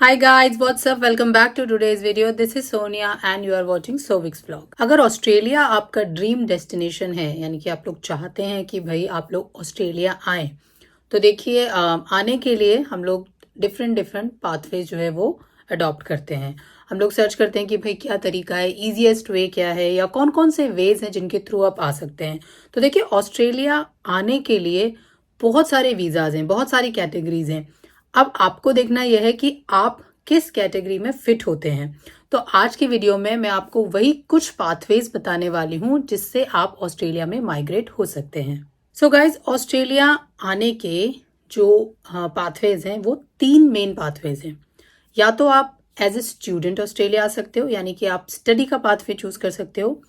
Hi guys, what's up? Welcome back to today's video. This is Sonia and you are watching Sovix vlog. अगर Australia आपका dream destination है, यानी कि आप लोग चाहते हैं कि भाई आप लोग ऑस्ट्रेलिया आए, तो देखिए आने के लिए हम लोग डिफरेंट पाथवेज जो है वो अडॉप्ट करते हैं। हम लोग सर्च करते हैं कि भाई क्या तरीका है, ईजीएस्ट वे क्या है, या कौन कौन से वेज हैं जिनके थ्रू आप आ सकते हैं। तो देखिए ऑस्ट्रेलिया आने के लिए बहुत सारे वीज़ाज हैं, बहुत सारी कैटेगरीज हैं। अब आपको देखना यह है कि आप किस कैटेगरी में फिट होते हैं। तो आज की वीडियो में मैं आपको वही कुछ पाथवेज बताने वाली हूं जिससे आप ऑस्ट्रेलिया में माइग्रेट हो सकते हैं। सो गाइज, ऑस्ट्रेलिया आने के जो पाथवेज हैं वो 3 मेन पाथवेज हैं। या तो आप एज ए स्टूडेंट ऑस्ट्रेलिया आ सकते हो, यानी कि आप स्टडी का पाथवे चूज कर सकते हो।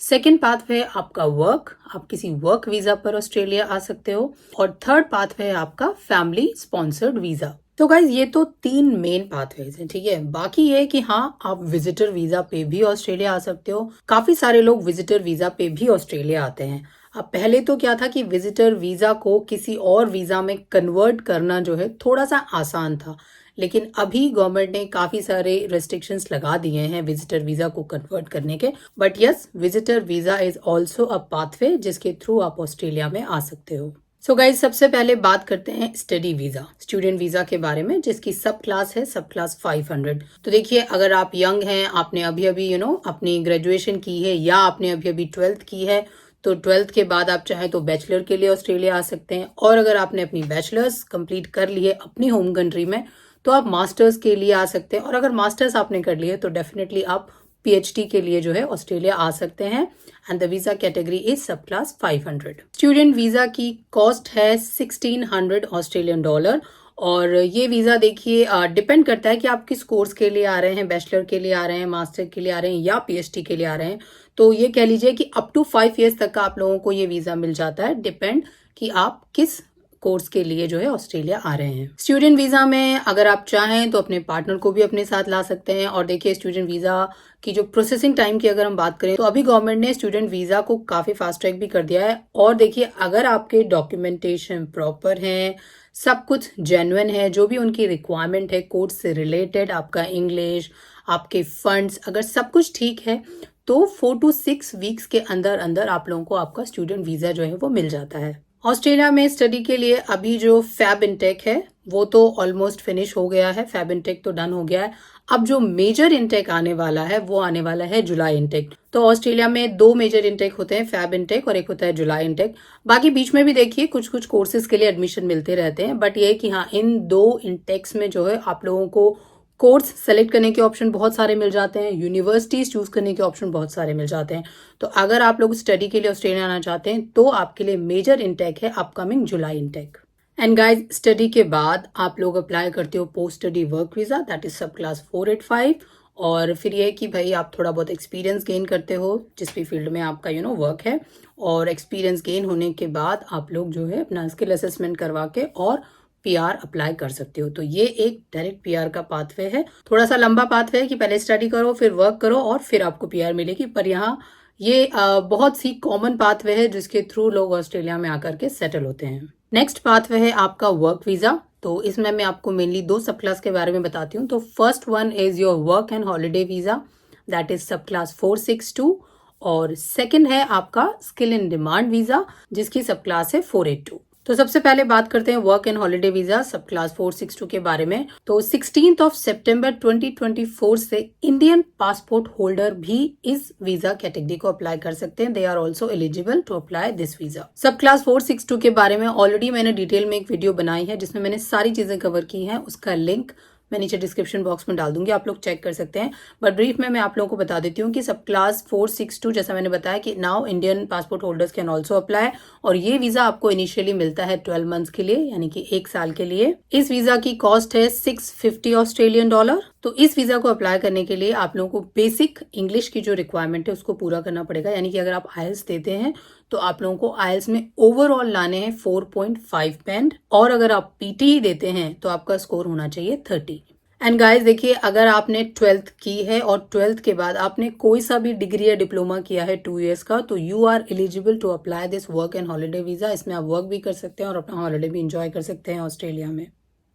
सेकेंड पाथवे है आपका वर्क, आप किसी वर्क वीजा पर ऑस्ट्रेलिया आ सकते हो। और थर्ड पाथवे है आपका फैमिली स्पॉन्सर्ड वीजा। तो गाइज ये तो 3 मेन पाथवेज हैं, ठीक है। बाकी ये है कि हाँ, आप विजिटर वीजा पे भी ऑस्ट्रेलिया आ सकते हो। काफी सारे लोग विजिटर वीजा पे भी ऑस्ट्रेलिया आते हैं। अब पहले तो क्या था कि विजिटर वीजा को किसी और वीजा में कन्वर्ट करना जो है थोड़ा सा आसान था, लेकिन अभी गवर्नमेंट ने काफी सारे रेस्ट्रिक्शंस लगा दिए हैं विजिटर वीजा को कन्वर्ट करने के। But yes, visitor visa is also a pathway जिसके थ्रू आप ऑस्ट्रेलिया में आ सकते हो। सो गाइज, सबसे पहले बात करते हैं स्टडी वीजा, स्टूडेंट वीजा के बारे में, जिसकी सब क्लास है सब क्लास 500। तो देखिए, अगर आप यंग हैं, आपने अभी अभी अपनी ग्रेजुएशन की है, या आपने अभी अभी 12th की है, तो 12th के बाद आप चाहें तो बैचलर के लिए ऑस्ट्रेलिया आ सकते हैं। और अगर आपने अपनी बैचलर्स कंप्लीट कर ली है अपनी होम कंट्री में, तो आप मास्टर्स के लिए आ सकते हैं। और अगर मास्टर्स आपने कर लिए तो डेफिनेटली आप पीएचडी के लिए जो है ऑस्ट्रेलिया आ सकते हैं। And the visa category is sub class 500। Student visa की कॉस्ट है 1600 ऑस्ट्रेलियन डॉलर। और ये वीजा देखिए डिपेंड करता है कि आप किस कोर्स के लिए आ रहे हैं, बैचलर के लिए आ रहे हैं, मास्टर के लिए आ रहे हैं, या पीएचडी के लिए आ रहे हैं। तो ये कह लीजिए कि अप टू 5 ईयर्स तक का आप लोगों को ये वीजा मिल जाता है, डिपेंड कि आप किस कोर्स के लिए जो है ऑस्ट्रेलिया आ रहे हैं। स्टूडेंट वीजा में अगर आप चाहें तो अपने पार्टनर को भी अपने साथ ला सकते हैं। और देखिए, स्टूडेंट वीजा की जो प्रोसेसिंग टाइम की अगर हम बात करें तो अभी गवर्नमेंट ने स्टूडेंट वीजा को काफी फास्ट ट्रैक भी कर दिया है। और देखिए, अगर आपके डॉक्यूमेंटेशन प्रॉपर है, सब कुछ जेन्युइन है, जो भी उनकी रिक्वायरमेंट है कोर्स से रिलेटेड, आपका इंग्लिश, आपके फंड्स, अगर सब कुछ ठीक है, तो 4 to 6 वीक्स के अंदर अंदर आप लोगों को आपका स्टूडेंट वीजा जो है वो मिल जाता है। ऑस्ट्रेलिया में स्टडी के लिए अभी जो फैब इनटेक है वो तो ऑलमोस्ट फिनिश हो गया है, फैब इनटेक तो डन हो गया है। अब जो मेजर इनटेक आने वाला है वो आने वाला है जुलाई इनटेक। तो ऑस्ट्रेलिया में 2 मेजर इनटेक होते हैं, फैब इनटेक और एक होता है जुलाई इनटेक। बाकी बीच में भी देखिए कुछ कुछ कोर्सेज के लिए एडमिशन मिलते रहते हैं। बट ये कि हाँ, इन 2 इनटेक्स में जो है आप लोगों को कोर्स सेलेक्ट करने के ऑप्शन बहुत सारे मिल जाते हैं, यूनिवर्सिटीज चूज करने के ऑप्शन बहुत सारे मिल जाते हैं। तो अगर आप लोग स्टडी के लिए ऑस्ट्रेलिया आना चाहते हैं तो आपके लिए मेजर इनटेक है upcoming July intake. And guys, study के बाद आप लोग अप्लाई करते हो post study work visa, that is sub class 485। और फिर ये कि भाई आप थोड़ा बहुत एक्सपीरियंस गेन करते हो जिस भी फील्ड में आपका वर्क है। और एक्सपीरियंस गेन होने के बाद आप लोग जो है अपना स्किल असेसमेंट करवा के और पीआर अप्लाई कर सकते हो। तो ये एक डायरेक्ट पीआर का पाथवे है। थोड़ा सा लंबा पाथवे है कि पहले स्टडी करो, फिर वर्क करो और फिर आपको पीआर मिलेगी। पर यहाँ ये बहुत सी कॉमन पाथवे है जिसके थ्रू लोग ऑस्ट्रेलिया में आकर के सेटल होते हैं। नेक्स्ट पाथवे है आपका वर्क वीजा। तो इसमें मैं आपको मेनली 2 सब क्लास के बारे में बताती हूँ। तो first one is your work and holiday visa, that is sub class 462। और सेकेंड है आपका स्किल इन डिमांड वीजा जिसकी सब क्लास है 482। तो सबसे पहले बात करते हैं work and holiday visa subclass 462 के बारे में। तो 16 सितंबर 2024 से इंडियन पासपोर्ट होल्डर भी इस वीजा कैटेगरी को अप्लाई कर सकते हैं। They are also eligible to apply this visa. Subclass 462 के बारे में ऑलरेडी मैंने डिटेल में एक वीडियो बनाई है जिसमें मैंने सारी चीजें कवर की हैं। उसका लिंक मैं नीचे डिस्क्रिप्शन बॉक्स में डाल दूंगी, आप लोग चेक कर सकते हैं। बट ब्रीफ में मैं आप लोगों को बता देती हूँ कि सब क्लास 462 जैसा मैंने बताया कि now Indian passport holders can also apply. और ये वीजा आपको इनिशियली मिलता है 12 मंथ्स के लिए, यानी कि 1 साल के लिए। इस वीजा की कॉस्ट है 650 ऑस्ट्रेलियन डॉलर। तो इस वीजा को अप्लाई करने के लिए आप लोगों को बेसिक इंग्लिश की जो रिक्वायरमेंट है उसको पूरा करना पड़ेगा। यानी कि अगर आप आइल्स देते हैं तो आप लोगों को आइल्स में ओवरऑल लाने हैं 4.5 बैंड। और अगर आप पीटी देते हैं तो आपका स्कोर होना चाहिए 30। एंड गाइस देखिए, अगर आपने 12th की है और 12th के बाद आपने कोई सा भी डिग्री या डिप्लोमा किया है 2 इयर्स का, तो you are eligible to apply this work and holiday visa. इसमें आप वर्क भी कर सकते हैं और अपना हॉलीडे भी इंजॉय कर सकते हैं ऑस्ट्रेलिया में।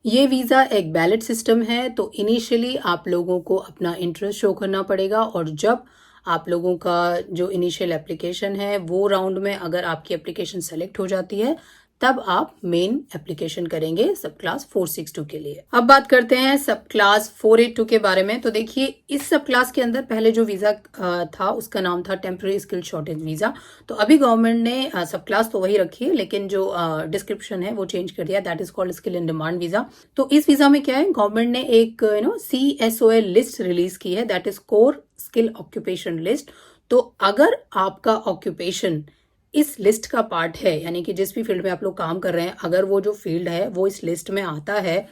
ये वीज़ा एक बैलेट सिस्टम है, तो इनिशियली आप लोगों को अपना इंटरेस्ट शो करना पड़ेगा और जब आप लोगों का जो इनिशियल एप्लीकेशन है वो राउंड में अगर आपकी एप्लीकेशन सेलेक्ट हो जाती है तब आप मेन एप्लीकेशन करेंगे सब क्लास 462 के लिए। अब बात करते हैं सब क्लास 482 के बारे में। तो देखिए इस सब क्लास के अंदर पहले जो वीज़ा था उसका नाम था टेम्पररी स्किल शॉर्टेज वीज़ा। तो अभी गवर्नमेंट ने सब क्लास तो वही रखी है लेकिन जो डिस्क्रिप्शन है वो चेंज कर दिया, that is called skill in demand visa. तो इस वीज़ा में क्या है, गवर्नमेंट ने एक CSOL लिस्ट रिलीज की है, that is core skill occupation list. तो अगर आपका ऑक्यूपेशन इस लिस्ट का पार्ट है, यानी कि जिस भी फील्ड में आप लोग काम कर रहे हैं, अगर वो जो फील्ड है वो इस लिस्ट में आता है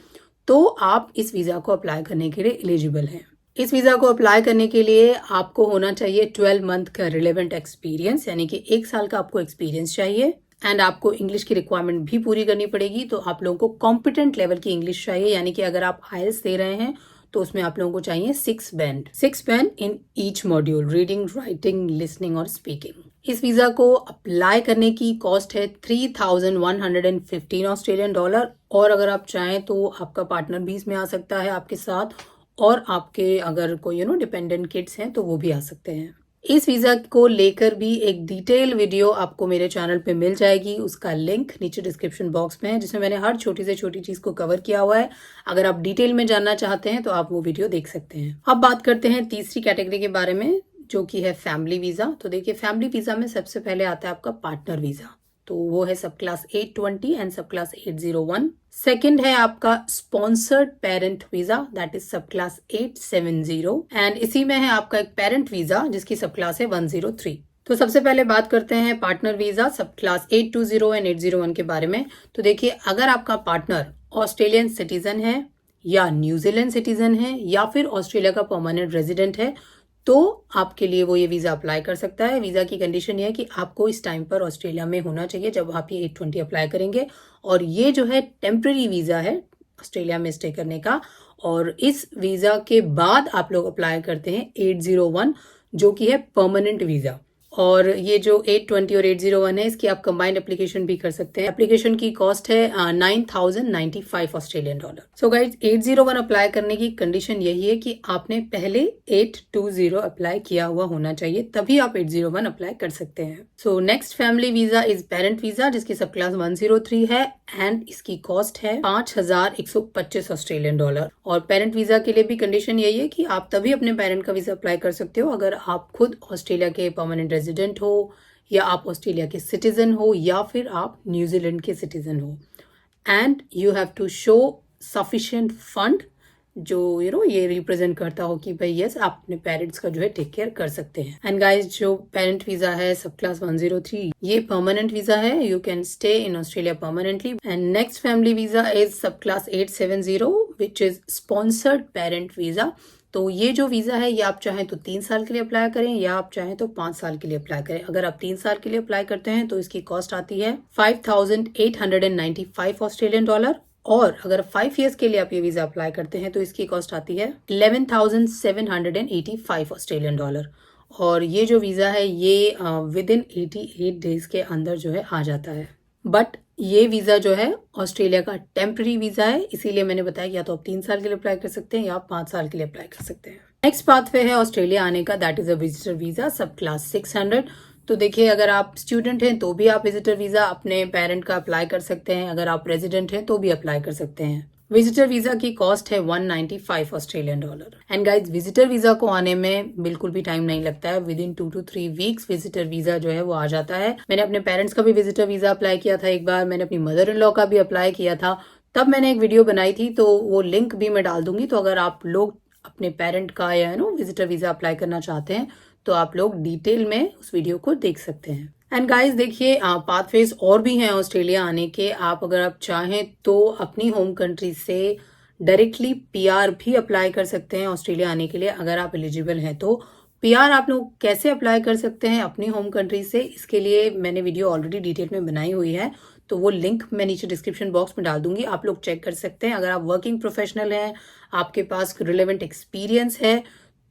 तो आप इस वीज़ा को अप्लाई करने के लिए एलिजिबल हैं। इस वीज़ा को अप्लाई करने के लिए आपको होना चाहिए 12 मंथ का रिलेवेंट एक्सपीरियंस, यानी कि 1 साल का आपको एक्सपीरियंस चाहिए एंड आपको इंग्लिश की रिक्वायरमेंट भी पूरी करनी पड़ेगी। तो आप लोगों को कॉम्पिटेंट लेवल की इंग्लिश चाहिए, यानी कि अगर आप IELTS दे रहे हैं तो उसमें आप लोगों को चाहिए 6 band in each module, reading, writing, listening और स्पीकिंग। इस वीज़ा को अप्लाई करने की कॉस्ट है 3,115 ऑस्ट्रेलियन डॉलर और अगर आप चाहें तो आपका पार्टनर भी इसमें आ सकता है आपके साथ और आपके अगर कोई डिपेंडेंट किड्स हैं तो वो भी आ सकते हैं। इस वीज़ा को लेकर भी एक डिटेल वीडियो आपको मेरे चैनल पे मिल जाएगी, उसका लिंक नीचे डिस्क्रिप्शन बॉक्स में है जिसमें मैंने हर छोटी से छोटी चीज़ को कवर किया हुआ है। अगर आप डिटेल में जानना चाहते हैं तो आप वो वीडियो देख सकते हैं। अब बात करते हैं तीसरी कैटेगरी के बारे में जो कि है फैमिली वीज़ा। तो देखिए फैमिली वीज़ा में सबसे पहले आता है आपका पार्टनर वीज़ा, तो वो है सब क्लास 820 एंड सब क्लास 801। सेकंड है आपका sponsored parent visa, that is sub class 870 and इसी में है आपका एक पेरेंट वीजा जिसकी सब क्लास है 103। तो सबसे पहले बात करते हैं पार्टनर वीजा सब क्लास 820 एंड 801 के बारे में। तो देखिए अगर आपका पार्टनर ऑस्ट्रेलियन सिटीजन है या न्यूजीलैंड सिटीजन है या फिर ऑस्ट्रेलिया का परमानेंट रेजिडेंट है तो आपके लिए वो ये वीज़ा अप्लाई कर सकता है। वीज़ा की कंडीशन ये है कि आपको इस टाइम पर ऑस्ट्रेलिया में होना चाहिए जब आप ये 820 अप्लाई करेंगे और ये जो है टेम्पररी वीज़ा है ऑस्ट्रेलिया में स्टे करने का। और इस वीज़ा के बाद आप लोग अप्लाई करते हैं 801 जो कि है परमानेंट वीज़ा। और ये जो 820 और 801 है इसकी आप कंबाइंड एप्लीकेशन भी कर सकते हैं। एप्लीकेशन की कॉस्ट है 9,095 Australian dollar. So guys 801 apply करने की कंडीशन यही है कि आपने पहले 820 अप्लाई किया हुआ होना चाहिए, तभी आप 801 अप्लाई कर सकते हैं। So next family visa is parent visa जिसकी सब क्लास 103 है एंड इसकी कॉस्ट है 5,125 ऑस्ट्रेलियन डॉलर। और पेरेंट वीजा के लिए भी कंडीशन यही है कि आप तभी अपने पेरेंट का वीजा अप्लाई कर सकते हो अगर आप खुद ऑस्ट्रेलिया के परमानेंट रेजिडेंट हो या आप ऑस्ट्रेलिया के सिटीजन हो या फिर आप न्यूजीलैंड के सिटीजन हो and you have to show sufficient fund जो ये रिप्रेजेंट करता हो कि भाई यस आप अपने पेरेंट्स का जो है टेक केयर कर सकते हैं। एंड गाइज जो पेरेंट वीजा है सब क्लास 103 ये परमानेंट वीजा है, you can stay in Australia permanently. And next family visa is sub class 870 which is sponsored parent visa. तो ये जो वीजा है ये आप चाहें तो 3 साल के लिए अप्लाई करें या आप चाहें तो 5 साल के लिए अप्लाई करें। अगर आप 3 साल के लिए अप्लाई करते हैं तो इसकी कॉस्ट आती है 5,895 ऑस्ट्रेलियन डॉलर और अगर 5 इयर्स के लिए आप ये वीजा अप्लाई करते हैं तो इसकी कॉस्ट आती है 11,785 ऑस्ट्रेलियन डॉलर। और ये जो वीजा है ये विद इन 88 डेज के अंदर जो है आ जाता है। बट ये वीजा जो है ऑस्ट्रेलिया का टेम्पररी वीजा है, इसीलिए मैंने बताया या तो आप 3 साल के लिए अप्लाई कर सकते हैं या आप 5 साल के लिए अप्लाई कर सकते हैं। नेक्स्ट पाथवे है ऑस्ट्रेलिया आने का, that is a visitor visa सब क्लास 600। तो देखिए अगर आप स्टूडेंट हैं तो भी आप विजिटर वीजा अपने पेरेंट का अप्लाई कर सकते हैं, अगर आप रेजिडेंट हैं तो भी अप्लाई कर सकते हैं। विजिटर वीजा की कॉस्ट है 195 Australian dollar. And guys visitor visa को आने में बिल्कुल भी टाइम नहीं लगता है, with in 2 to 3 weeks visitor visa जो है वो आ जाता है। मैंने अपने पेरेंट्स का भी विजिटर वीजा अप्लाई किया था एक बार, मैंने अपनी मदर इन लॉ का भी अप्लाई किया था, तब मैंने एक वीडियो बनाई थी तो वो लिंक भी मैं डाल दूंगी। तो अगर आप लोग अपने पेरेंट का या विजिटर वीजा अप्लाई करना चाहते हैं तो आप लोग डिटेल में उस वीडियो को देख सकते हैं। एंड गाइस देखिए पाथवेज और भी हैं ऑस्ट्रेलिया आने के। आप अगर आप चाहें तो अपनी होम कंट्री से डायरेक्टली PR भी अप्लाई कर सकते हैं ऑस्ट्रेलिया आने के लिए अगर आप एलिजिबल हैं तो। PR आप लोग कैसे अप्लाई कर सकते हैं अपनी होम कंट्री से, इसके लिए मैंने वीडियो ऑलरेडी डिटेल में बनाई हुई है, तो वो लिंक मैं नीचे डिस्क्रिप्शन बॉक्स में डाल दूंगी, आप लोग चेक कर सकते हैं। अगर आप वर्किंग प्रोफेशनल हैं, आपके पास रिलेवेंट एक्सपीरियंस है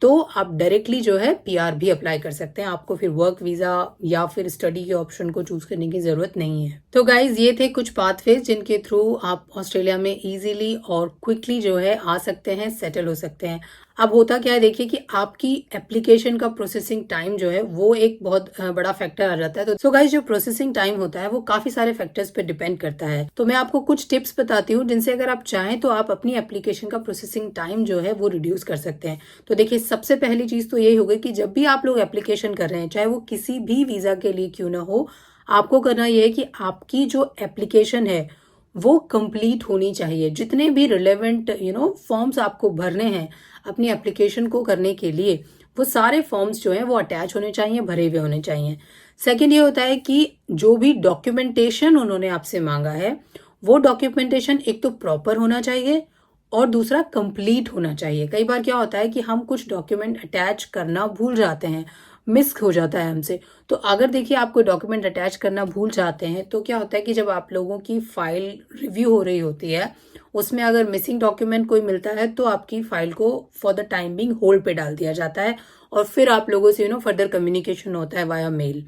तो आप डायरेक्टली जो है पीआर भी अप्लाई कर सकते हैं। आपको फिर वर्क वीजा या फिर स्टडी के ऑप्शन को चूज करने की जरूरत नहीं है। तो गाइज ये थे कुछ पाथवेज जिनके थ्रू आप ऑस्ट्रेलिया में इजीली और क्विकली जो है आ सकते हैं, सेटल हो सकते हैं। अब होता क्या है, देखिए कि आपकी एप्लीकेशन का प्रोसेसिंग टाइम जो है वो एक बहुत बड़ा फैक्टर आ जाता है। तो सो गाइस जो प्रोसेसिंग टाइम होता है वो काफी सारे फैक्टर्स पे डिपेंड करता है। तो मैं आपको कुछ टिप्स बताती हूँ जिनसे अगर आप चाहें तो आप अपनी एप्लीकेशन का प्रोसेसिंग टाइम जो है वो रिड्यूस कर सकते हैं। तो देखिए सबसे पहली चीज तो यही होगी कि जब भी आप लोग एप्लीकेशन कर रहे हैं, चाहे वो किसी भी वीजा के लिए क्यों ना हो, आपको करना यह है कि आपकी जो एप्लीकेशन है वो कंप्लीट होनी चाहिए। जितने भी रिलेवेंट फॉर्म्स आपको भरने हैं अपनी एप्लीकेशन को करने के लिए, वो सारे फॉर्म्स जो हैं वो अटैच होने चाहिए, भरे हुए होने चाहिए। सेकंड ये होता है कि जो भी डॉक्यूमेंटेशन उन्होंने आपसे मांगा है वो डॉक्यूमेंटेशन एक तो प्रॉपर होना चाहिए और दूसरा कंप्लीट होना चाहिए। कई बार क्या होता है कि हम कुछ डॉक्यूमेंट अटैच करना भूल जाते हैं, मिस हो जाता है हमसे। तो अगर देखिए आप कोई डॉक्यूमेंट अटैच करना भूल जाते हैं तो क्या होता है कि जब आप लोगों की फाइल रिव्यू हो रही होती है, उसमें अगर मिसिंग डॉक्यूमेंट कोई मिलता है तो आपकी फाइल को for the time being hold पे डाल दिया जाता है और फिर आप लोगों से फर्दर कम्युनिकेशन होता है वाया मेल।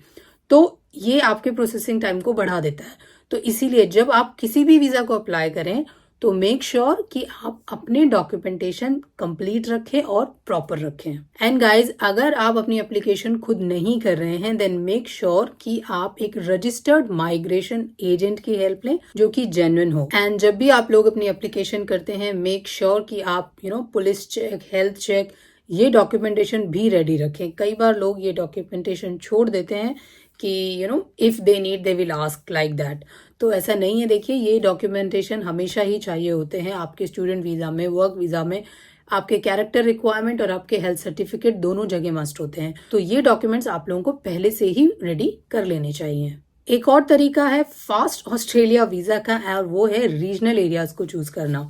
तो ये आपके प्रोसेसिंग टाइम को बढ़ा देता है। तो इसीलिए जब आप किसी भी वीजा को अप्लाई करें तो मेक श्योर कि आप अपने डॉक्यूमेंटेशन कंप्लीट रखें और प्रॉपर रखें। एंड गाइज अगर आप अपनी एप्लीकेशन खुद नहीं कर रहे हैं देन मेक श्योर कि आप एक रजिस्टर्ड माइग्रेशन एजेंट की हेल्प लें जो कि जेन्युइन हो। एंड जब भी आप लोग अपनी एप्लीकेशन करते हैं मेक श्योर कि आप पुलिस चेक, हेल्थ चेक, ये डॉक्यूमेंटेशन भी रेडी रखें। कई बार लोग ये डॉक्यूमेंटेशन छोड़ देते हैं कि if they need they will ask like that. तो ऐसा नहीं है। देखिए ये डॉक्यूमेंटेशन हमेशा ही चाहिए होते हैं आपके स्टूडेंट वीजा में, वर्क वीजा में। आपके कैरेक्टर रिक्वायरमेंट और आपके हेल्थ सर्टिफिकेट दोनों जगह मस्ट होते हैं। तो ये डॉक्यूमेंट्स आप लोगों को पहले से ही रेडी कर लेने चाहिए। एक और तरीका है फास्ट ऑस्ट्रेलिया वीजा का और वो है रीजनल एरियाज को चूज करना।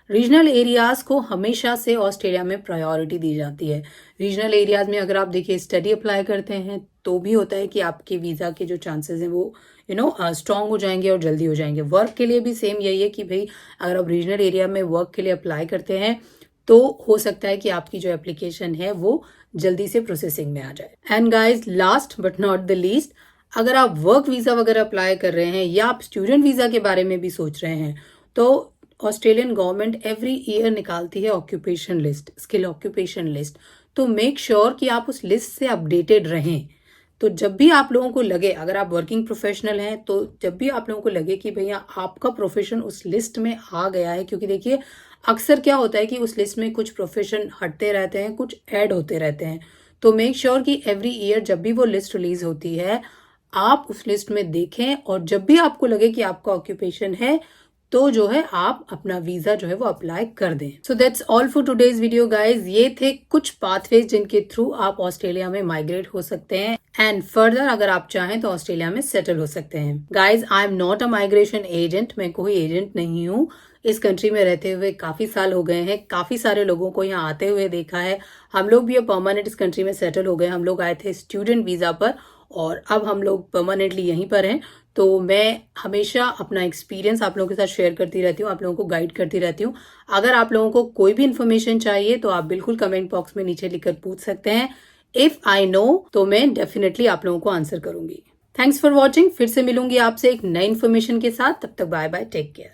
रीजनल एरियाज को हमेशा से ऑस्ट्रेलिया में प्रायोरिटी दी जाती है। रीजनल एरियाज में अगर आप देखिए स्टडी अप्लाई करते हैं तो भी होता है कि आपके वीजा के जो चांसेस हैं वो स्ट्रांग हो जाएंगे और जल्दी हो जाएंगे। वर्क के लिए भी सेम यही है कि भाई अगर आप रीजनल एरिया में वर्क के लिए अप्लाई करते हैं तो हो सकता है कि आपकी जो एप्लीकेशन है वो जल्दी से प्रोसेसिंग में आ जाए। And guys last but not the least, अगर आप वर्क वीजा वगैरह अप्लाई कर रहे हैं या आप स्टूडेंट वीजा के बारे में भी सोच रहे हैं तो ऑस्ट्रेलियन गवर्नमेंट एवरी ईयर निकालती है occupation list, skill occupation list. तो मेक श्योर कि आप उस लिस्ट से अपडेटेड रहें। तो जब भी आप लोगों को लगे, अगर आप वर्किंग प्रोफेशनल हैं तो जब भी आप लोगों को लगे कि भैया आपका प्रोफेशन उस लिस्ट में आ गया है, क्योंकि देखिए अक्सर क्या होता है कि उस लिस्ट में कुछ प्रोफेशन हटते रहते हैं, कुछ ऐड होते रहते हैं। तो मेक श्योर कि एवरी ईयर जब भी वो लिस्ट रिलीज होती है आप उस लिस्ट में देखें और जब भी आपको लगे कि आपका ऑक्यूपेशन है तो जो है आप अपना वीजा जो है वो अप्लाई कर दें। So that's all for today's video guys. ये थे कुछ पाथवेज जिनके थ्रू आप ऑस्ट्रेलिया में माइग्रेट हो सकते हैं एंड फर्दर अगर आप चाहें तो ऑस्ट्रेलिया में सेटल हो सकते हैं। Guys I am not a migration agent, मैं कोई एजेंट नहीं हूँ। इस कंट्री में रहते हुए काफी साल हो गए हैं, काफी सारे लोगों को यहाँ आते हुए देखा है। हम लोग भी अब परमानेंट इस कंट्री में सेटल हो गए। हम लोग आए थे स्टूडेंट वीजा पर और अब हम लोग परमानेंटली यहीं पर हैं। तो मैं हमेशा अपना एक्सपीरियंस आप लोगों के साथ शेयर करती रहती हूँ, आप लोगों को गाइड करती रहती हूँ। अगर आप लोगों को कोई भी इन्फॉर्मेशन चाहिए तो आप बिल्कुल कमेंट बॉक्स में नीचे लिखकर पूछ सकते हैं। इफ आई नो तो मैं डेफिनेटली आप लोगों को आंसर करूंगी। Thanks for watching. फिर से मिलूंगी आपसे एक नई इन्फॉर्मेशन के साथ। तब तक बाय बाय, टेक केयर।